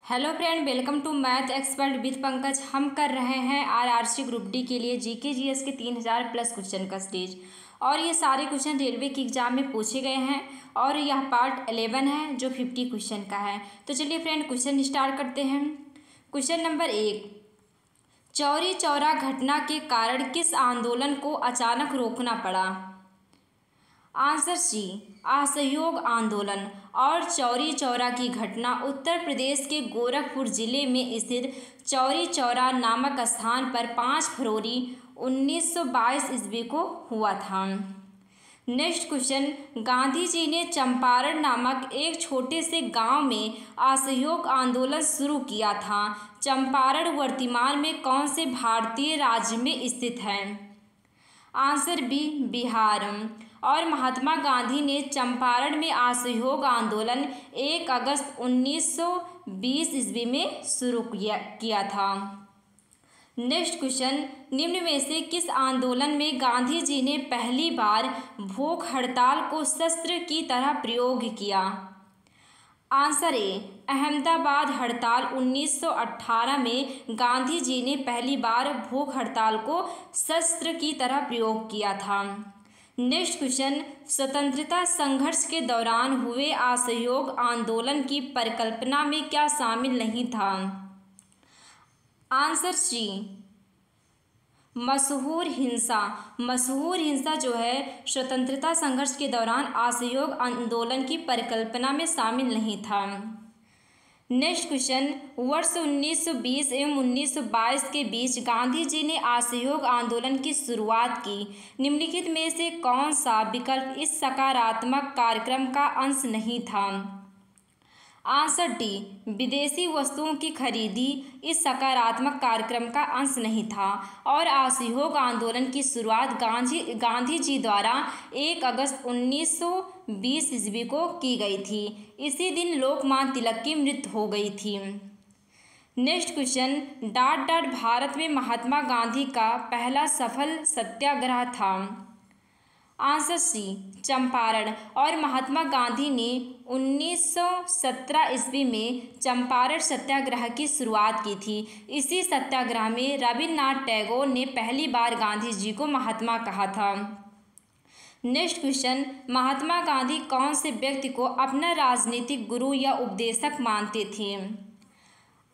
Hello friend, welcome to math expert with Pankaj. हम कर रहे हैं आरआरसी ग्रुप डी के लिए जीके जीएस के 3000 प्लस क्वेश्चन का सीरीज। और ये सारे क्वेश्चन रेलवे के एग्जाम में पूछे गए हैं और यह पार्ट 11 है जो 50 क्वेश्चन का है। तो चलिए फ्रेंड, क्वेश्चन स्टार्ट करते हैं। क्वेश्चन नंबर 1, चौरी चौरा घटना के कारण किस आंदोलन को अचानक रोकना पड़ा? आंसर सी, असहयोग आंदोलन। और चौरी चौरा की घटना उत्तर प्रदेश के गोरखपुर जिले में स्थित चौरी चौरा नामक स्थान पर 5 फरवरी 1922 ईस्वी को हुआ था। नेक्स्ट क्वेश्चन, गांधी जी ने चंपारण नामक एक छोटे से गांव में असहयोग आंदोलन शुरू किया था। चंपारण वर्तमान में कौन से भारतीय राज्य में स्थित है? Answer B, Bihar. और महात्मा गांधी ने चंपारण में असहयोग आंदोलन 1 अगस्त 1920 ईस्वी में शुरू किया था। नेक्स्ट क्वेश्चन, निम्न में से किस आंदोलन में गांधी जी ने पहली बार भूख हड़ताल को शस्त्र की तरह प्रयोग किया? आंसर ए, अहमदाबाद हड़ताल 1918 में गांधी जी ने पहली बार भूख हड़ताल को शस्त्र की तरह प्रयोग किया था। नेक्स्ट क्वेश्चन, स्वतंत्रता संघर्ष के दौरान हुए असहयोग आंदोलन की परिकल्पना में क्या शामिल नहीं था? आंसर सी, मशहूर हिंसा। मशहूर हिंसा जो है स्वतंत्रता संघर्ष के दौरान असहयोग आंदोलन की परिकल्पना में शामिल नहीं था। नेक्स्ट क्वेश्चन, वर्ष 1920 एवं 1922 के बीच गांधी जी ने असहयोग आंदोलन की शुरुआत की। निम्नलिखित में से कौन सा विकल्प इस सकारात्मक कार्यक्रम का अंश नहीं था? आंसर डी, विदेशी वस्तुओं की खरीदी इस सकारात्मक कार्यक्रम का अंश नहीं था। और असहयोग आंदोलन की शुरुआत गांधी जी द्वारा 1 अगस्त 1920 ईस्वी को की गई थी। इसी दिन लोकमान्य तिलक की मृत्यु हो गई थी। नेक्स्ट क्वेश्चन, भारत में महात्मा गांधी का पहला सफल सत्याग्रह था? Answer C, Champaran. और महात्मा गांधी ने 1917 ईस्वी में चंपारण सत्याग्रह की शुरुआत की थी। इसी सत्याग्रह में रविन्द्रनाथ टैगोर ने पहली बार गांधी जी को महात्मा कहा था। नेक्स्ट क्वेश्चन, महात्मा गांधी कौन से व्यक्ति को अपना राजनीतिक गुरु या उपदेशक मानते थे?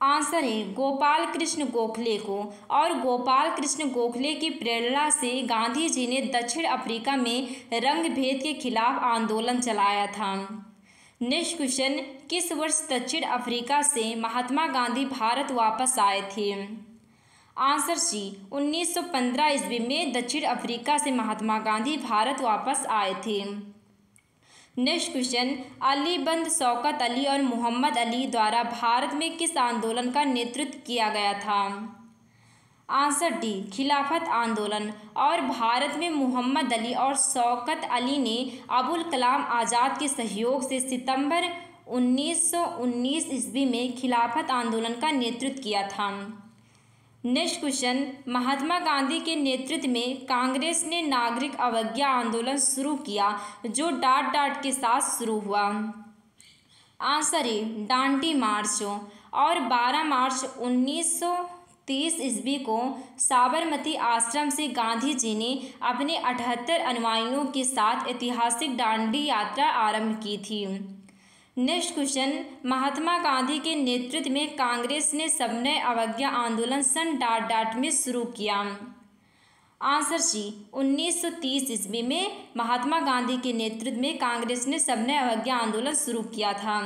आंसर है गोपाल कृष्ण गोखले को। और गोपाल कृष्ण गोखले की प्रेरणा से गांधी जी ने दक्षिण अफ्रीका में रंग भेद के खिलाफ आंदोलन चलाया था। नेक्स्ट क्वेश्चन, किस वर्ष दक्षिण अफ्रीका से महात्मा गांधी भारत वापस आए थे? आंसर सी, 1915 ईस्वी में दक्षिण अफ्रीका से महात्मा गांधी भारत वापस आए थे। नेक्स्ट क्वेश्चन, अली बंद शौकत अली और मोहम्मद अली द्वारा भारत में किस आंदोलन का नेतृत्व किया गया था? आंसर डी, खिलाफत आंदोलन। और भारत में मोहम्मद अली और शौकत अली ने अबुल कलाम आज़ाद के सहयोग से सितंबर 1919 ईस्वी में खिलाफत आंदोलन का नेतृत्व किया था। नेक्स्ट क्वेश्चन, महात्मा गांधी के नेतृत्व में कांग्रेस ने नागरिक अवज्ञा आंदोलन शुरू किया जो डाट के साथ शुरू हुआ। आंसर है डांडी मार्च। और 12 मार्च 1930 ईस्वी को साबरमती आश्रम से गांधी जी ने अपने 78 अनुयायियों के साथ ऐतिहासिक दांडी यात्रा आरंभ की थी। नेक्स्ट क्वेश्चन, महात्मा गांधी के नेतृत्व में कांग्रेस ने सविनय अवज्ञा आंदोलन सन डाट में शुरू किया। आंसर सी, 1930 ईस्वी में महात्मा गांधी के नेतृत्व में कांग्रेस ने सविनय अवज्ञा आंदोलन शुरू किया था।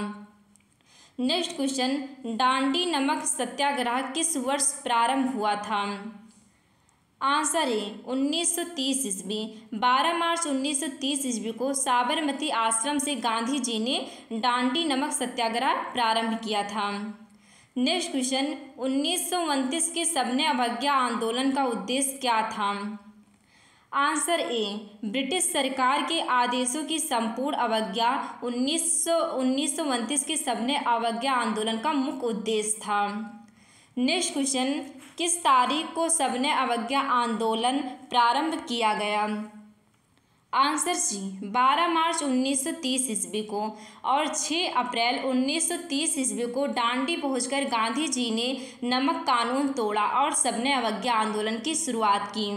नेक्स्ट क्वेश्चन, दांडी नमक सत्याग्रह किस वर्ष प्रारंभ हुआ था? आंसर है 1930 ईस्वी। 12 मार्च 1930 ईस्वी को साबरमती आश्रम से गांधी जी ने दांडी नमक सत्याग्रह प्रारंभ किया था। नेक्स्ट क्वेश्चन, 1929 के सविनय अवज्ञा आंदोलन का उद्देश्य क्या था? आंसर ए, ब्रिटिश सरकार के आदेशों की संपूर्ण अवज्ञा 1929 के सविनय अवज्ञा आंदोलन का मुख्य उद्देश्य था। नेक्स्ट क्वेश्चन, किस तारीख को सविनय अवज्ञा आंदोलन प्रारंभ किया गया? आंसर सी 12 मार्च 1930 ईस्वी को और 6 अप्रैल 1930 ईस्वी को डांडी पहुंचकर गांधी जी ने नमक कानून तोड़ा और सबने अवज्ञा आंदोलन की शुरुआत की।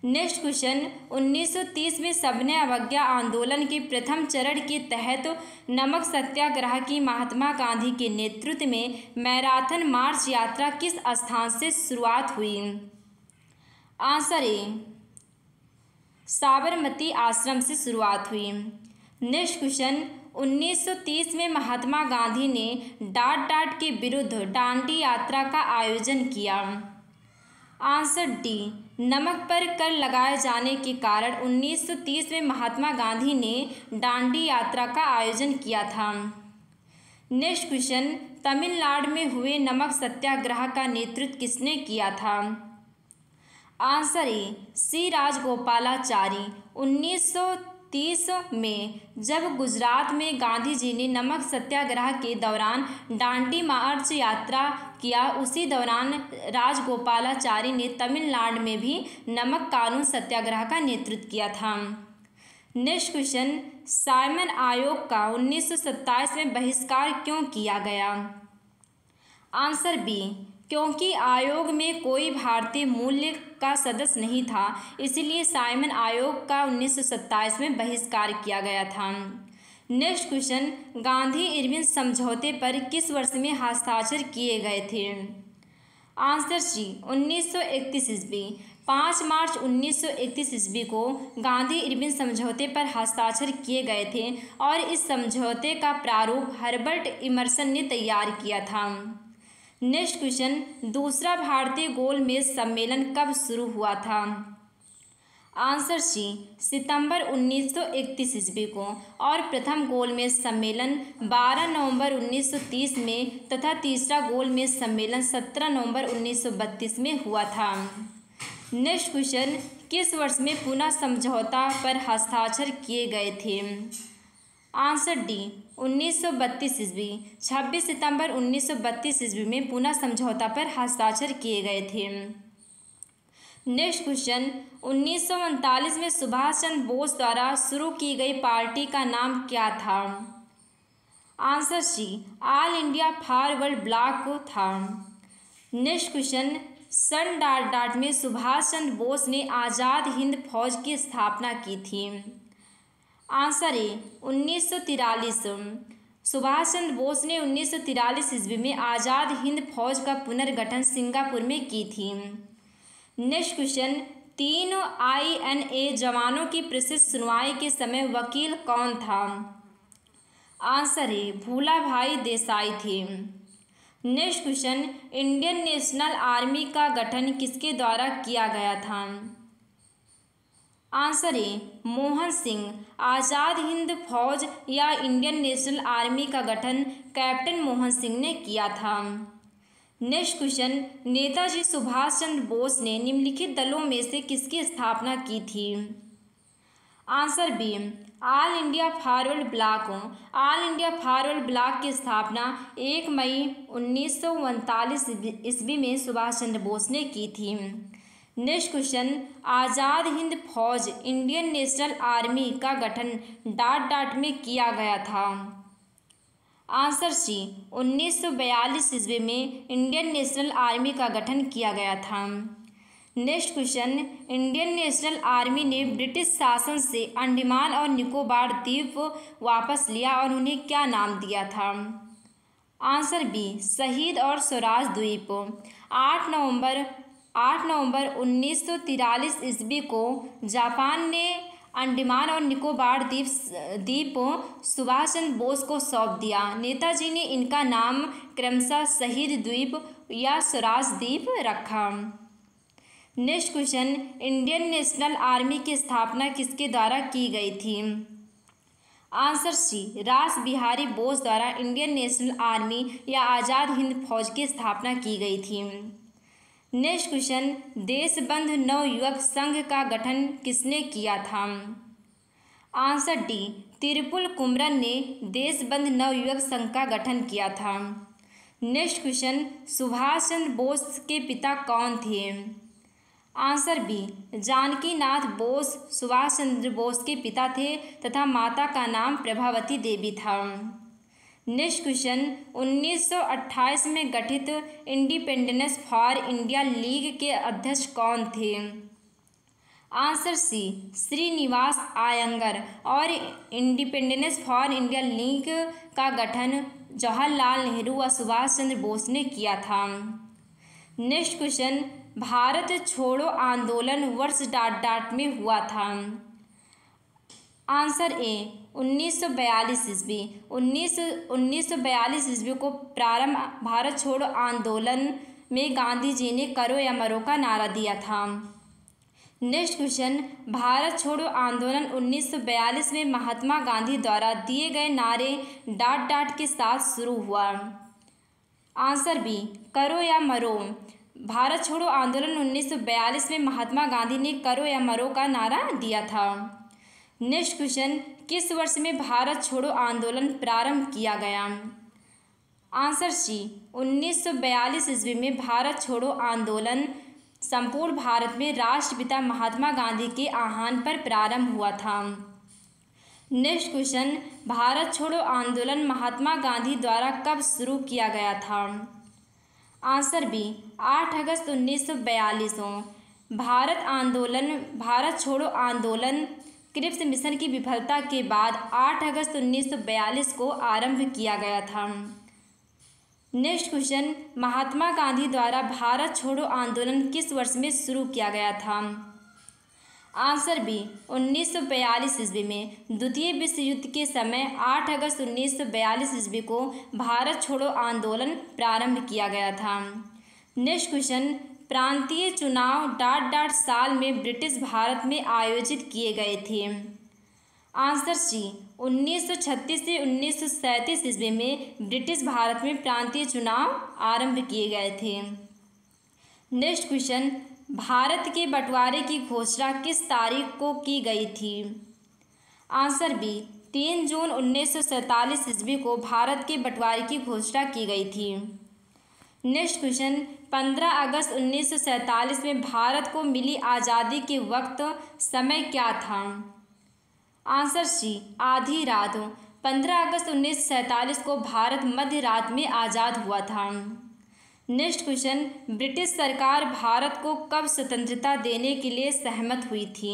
नेक्स्ट क्वेश्चन, 1930 में सबने अवज्ञा आंदोलन के प्रथम चरण के तहत नमक सत्याग्रह की महात्मा गांधी के नेतृत्व में मैराथन मार्च यात्रा किस स्थान से शुरुआत हुई? आंसर ए साबरमती आश्रम से शुरुआत हुई। नेक्स्ट क्वेश्चन, 1930 में महात्मा गांधी ने डाट के विरुद्ध दांडी यात्रा का आयोजन किया। आंसर डी नमक पर कर लगाए जाने के कारण 1930 में महात्मा गांधी ने दांडी यात्रा का आयोजन किया था। नेक्स्ट क्वेश्चन, तमिलनाडु में हुए नमक सत्याग्रह का नेतृत्व किसने किया था? आंसर ए सी राजगोपालाचारी। 1930 में जब गुजरात में गांधी जी ने नमक सत्याग्रह के दौरान दांडी मार्च यात्रा किया, उसी दौरान राजगोपालाचारी ने तमिलनाडु में भी नमक कानून सत्याग्रह का नेतृत्व किया था। नेक्स्ट क्वेश्चन, साइमन आयोग का 1927 में बहिष्कार क्यों किया गया? आंसर बी क्योंकि आयोग में कोई भारतीय मूल्य का सदस्य नहीं था, इसलिए साइमन आयोग का 1927 में बहिष्कार किया गया था। नेक्स्ट क्वेश्चन, गांधी इरविन समझौते पर किस वर्ष में हस्ताक्षर किए गए थे? आंसर सी 1931 ईस्वी। 5 मार्च 1931 ईस्वी को गांधी इरविन समझौते पर हस्ताक्षर किए गए थे और इस समझौते का प्रारूप हर्बर्ट इमर्सन ने तैयार किया था। नेक्स्ट क्वेश्चन, दूसरा भारतीय गोलमेज सम्मेलन कब शुरू हुआ था? आंसर सी सितंबर 1931 ईस्वी को और प्रथम गोलमेज सम्मेलन 12 नवंबर 1930 में तथा तीसरा गोलमेज सम्मेलन 17 नवंबर 1932 में हुआ था। नेक्स्ट क्वेश्चन, किस वर्ष में पुनः समझौता पर हस्ताक्षर किए गए थे? आंसर डी 1932 ईस्वी। 26 सितंबर 1932 ईस्वी में पुनः समझौता पर हस्ताक्षर किए गए थे। नेक्स्ट क्वेश्चन, 1939 में सुभाष चंद्र बोस द्वारा शुरू की गई पार्टी का नाम क्या था? Answer C all India forward block था। नेक्स्ट क्वेश्चन, सन डाट में सुभाष चंद्र बोस ने आज़ाद हिंद फौज की स्थापना की थी। Answer A 1943। सुभाष चंद्र बोस ने 1943 ईस्वी में आज़ाद हिंद फौज का पुनर्गठन सिंगापुर में की थी। नेक्स्ट क्वेश्चन, 3 INA जवानों की प्रशिक्षण सुनवाई के समय वकील कौन था? आंसर ए भूला भाई देसाई थे। Next question, Indian national army का गठन किसके द्वारा किया गया था? Answer A Mohan Singh. आज़ाद हिंद फौज या इंडियन नेशनल आर्मी का गठन कैप्टन मोहन सिंह ने किया था। नेक्स्ट क्वेश्चन, नेताजी सुभाष चंद्र बोस ने निम्नलिखित दलों में से किसकी स्थापना की थी? Answer be all India forward block. All India forward block की स्थापना 1 मई 1939 ईस्वी में सुभाष चंद्र बोस ने की थी। नेक्स्ट क्वेश्चन, आज़ाद हिंद फौज इंडियन नेशनल आर्मी का गठन डाट में किया गया था। आंसर सी 1942 ईस्वी में इंडियन नेशनल आर्मी का गठन किया गया था। Next question, Indian national army ने ब्रिटिश शासन से अंडमान और निकोबार द्वीप वापस लिया और उन्हें क्या नाम दिया था? आंसर बी शहीद और स्वराज द्वीप। 8 नवंबर 1943 ईस्वी को जापान ने अंडमान और निकोबार द्वीप सुभाष चंद्र बोस को सौंप दिया। नेताजी ने इनका नाम क्रमशः शहीद द्वीप या स्वराज द्वीप रखा। Next question, Indian national army की स्थापना किसके द्वारा की गई थी? आंसर सी रास बिहारी बोस द्वारा इंडियन नेशनल आर्मी या आज़ाद हिंद फौज की स्थापना की गई थी। नेक्स्ट क्वेश्चन, देशबंधु नवयुवक संघ का गठन किसने किया था? आंसर डी तिरुपुल कुमरन ने देशबंधु नवयुवक संघ का गठन किया था। नेक्स्ट क्वेश्चन, सुभाष चंद्र बोस के पिता कौन थे? आंसर बी, जानकी नाथ बोस सुभाष चंद्र बोस के पिता थे तथा माता का नाम प्रभावती देवी था। नेक्स्ट क्वेश्चन, 1928 में गठित इंडिपेंडेंस फॉर इंडिया लीग के अध्यक्ष कौन थे? Answer C, Srinivasa Iyengar. और इंडिपेंडेंस फॉर इंडिया लीग का गठन जवाहरलाल नेहरू व सुभाष चंद्र बोस ने किया था। नेक्स्ट क्वेश्चन, भारत छोड़ो आंदोलन वर्ष डाट में हुआ था? आंसर ए, 1942 ईस्वी। 1942 ईस्वी को प्रारंभ भारत छोड़ो आंदोलन में गांधी जी ने करो या मरो का नारा दिया था। नेक्स्ट क्वेश्चन, भारत छोड़ो आंदोलन 1942 में महात्मा गांधी द्वारा दिए गए नारे डाट के साथ शुरू हुआ। आंसर बी, करो या मरो। भारत छोड़ो आंदोलन 1942 में महात्मा गांधी ने करो या मरो का नारा दिया था। नेक्स्ट क्वेश्चन, किस वर्ष में भारत छोड़ो आंदोलन प्रारंभ किया गया? आंसर सी, 1942 ईस्वी में भारत छोड़ो आंदोलन संपूर्ण भारत में राष्ट्रपिता महात्मा गांधी के आह्वान पर प्रारंभ हुआ था। नेक्स्ट क्वेश्चन, भारत छोड़ो आंदोलन महात्मा गांधी द्वारा कब शुरू किया गया था? आंसर बी, 8 अगस्त 1942। भारत छोड़ो आंदोलन क्रिप्स मिशन की विफलता के बाद 8 अगस्त 1942 को आरंभ किया गया था। नेक्स्ट क्वेश्चन, महात्मा गांधी द्वारा भारत छोड़ो आंदोलन किस वर्ष में शुरू किया गया था? आंसर बी, 1942 ईस्वी में। द्वितीय विश्व युद्ध के समय 8 अगस्त 1942 ईस्वी को भारत छोड़ो आंदोलन प्रारंभ किया गया था। नेक्स्ट क्वेश्चन, प्रांतीय चुनाव डाट साल में ब्रिटिश भारत में आयोजित किए गए थे? आंसर सी, 1936 से 1937 ईस्वी में ब्रिटिश भारत में प्रांतीय चुनाव आरंभ किए गए थे। नेक्स्ट क्वेश्चन, भारत के बंटवारे की घोषणा किस तारीख को की गई थी? आंसर बी, 3 जून 1947 ईस्वी को भारत के बंटवारे की घोषणा की गई थी। नेक्स्ट क्वेश्चन, 15 अगस्त 1947 में भारत को मिली आज़ादी के वक्त समय क्या था? आंसर सी, आधी रात। 15 अगस्त 1947 को भारत मध्य रात में आज़ाद हुआ था। नेक्स्ट क्वेश्चन, ब्रिटिश सरकार भारत को कब स्वतंत्रता देने के लिए सहमत हुई थी?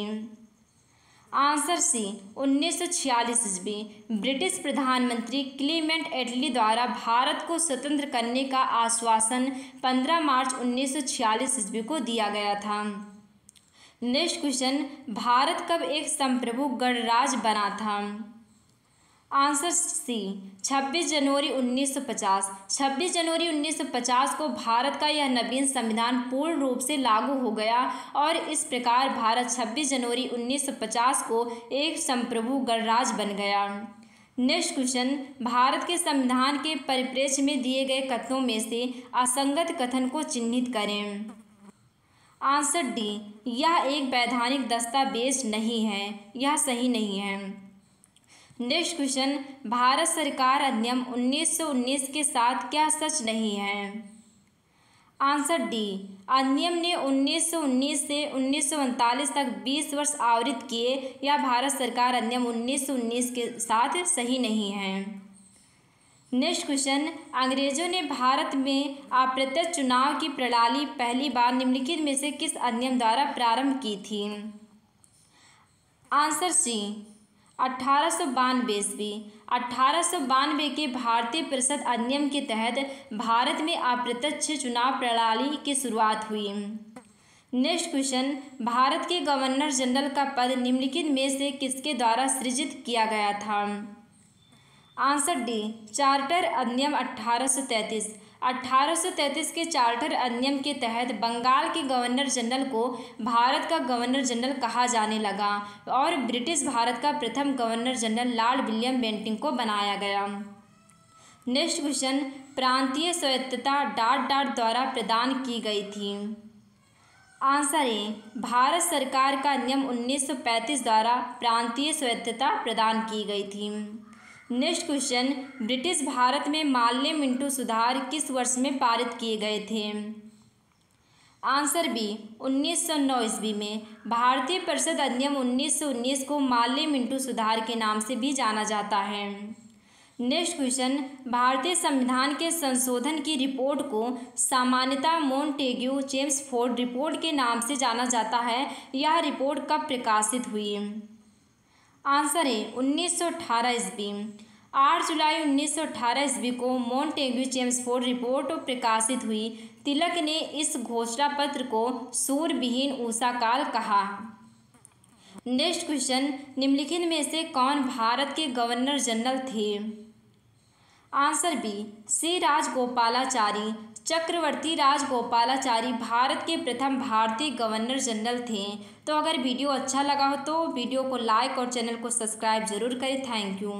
आंसर सी, 1946 ईस्वी। ब्रिटिश प्रधानमंत्री क्लीमेंट एटली द्वारा भारत को स्वतंत्र करने का आश्वासन 15 मार्च 1946 ईस्वी को दिया गया था। नेक्स्ट क्वेश्चन, भारत कब एक संप्रभु गणराज्य बना था? आंसर सी, 26 जनवरी 1950। 26 जनवरी 1950 को भारत का यह नवीन संविधान पूर्ण रूप से लागू हो गया और इस प्रकार भारत 26 जनवरी 1950 को एक संप्रभु गणराज्य बन गया। नेक्स्ट क्वेश्चन, भारत के संविधान के परिप्रेक्ष्य में दिए गए कथनों में से असंगत कथन को चिन्हित करें। आंसर डी, यह एक वैधानिक दस्तावेज नहीं है, यह सही नहीं है। नेक्स्ट क्वेश्चन, भारत सरकार अधिनियम 1919 के साथ क्या सच नहीं है? आंसर डी, अधिनियम ने 1919 से 1939 तक 20 वर्ष आवरित किए। यह भारत सरकार अधिनियम 1919 के साथ सही नहीं है। नेक्स्ट क्वेश्चन, अंग्रेजों ने भारत में अप्रत्यक्ष चुनाव की प्रणाली पहली बार निम्नलिखित में से किस अधिनियम द्वारा प्रारंभ की थी? आंसर सी, 1892 ईस्वी। 1892 के भारतीय परिषद अधिनियम के तहत भारत में अप्रत्यक्ष चुनाव प्रणाली की शुरुआत हुई। नेक्स्ट क्वेश्चन, भारत के गवर्नर जनरल का पद निम्नलिखित में से किसके द्वारा सृजित किया गया था? आंसर डी, चार्टर अधिनियम 1833। 1833 के चार्टर अधिनियम के तहत बंगाल के गवर्नर जनरल को भारत का गवर्नर जनरल कहा जाने लगा और ब्रिटिश भारत का प्रथम governor general Lord William Bentinck को बनाया गया। नेक्स्ट क्वेश्चन, प्रांतीय स्वायत्तता डाट द्वारा प्रदान की गई थी? आंसर ए, भारत सरकार का नियम 1935 द्वारा प्रांतीय स्वायत्तता प्रदान की गई थी। नेक्स्ट क्वेश्चन, ब्रिटिश भारत में माल्ले मिंटो सुधार किस वर्ष में पारित किए गए थे? आंसर बी 1909 ईस्वी में। भारतीय परिषद अधिनियम 1919 को माल्य मिंटो सुधार के नाम से भी जाना जाता है। नेक्स्ट क्वेश्चन, भारतीय संविधान के संशोधन की रिपोर्ट को सामान्यतः मोंटेग्यू चेम्सफोर्ड रिपोर्ट के नाम से जाना जाता है। यह रिपोर्ट कब प्रकाशित हुई? आंसर है 1918 ईस्वी। 8 जुलाई 1918 ईस्वी को मोंटेग्यू चेम्सफोर्ड रिपोर्ट प्रकाशित हुई। तिलक ने इस घोषणा पत्र को सूरविहीन उषा काल कहा। नेक्स्ट क्वेश्चन, निम्नलिखित में से कौन भारत के गवर्नर जनरल थे? Answer B C Rajagopalachari. Chakravarti Rajagopalachari Bharat के प्रथम भारतीय गवर्नर जनरल थे। तो अगर वीडियो अच्छा लगा हो तो वीडियो को लाइक और चैनल को सब्सक्राइब जरूर करें। Thank you.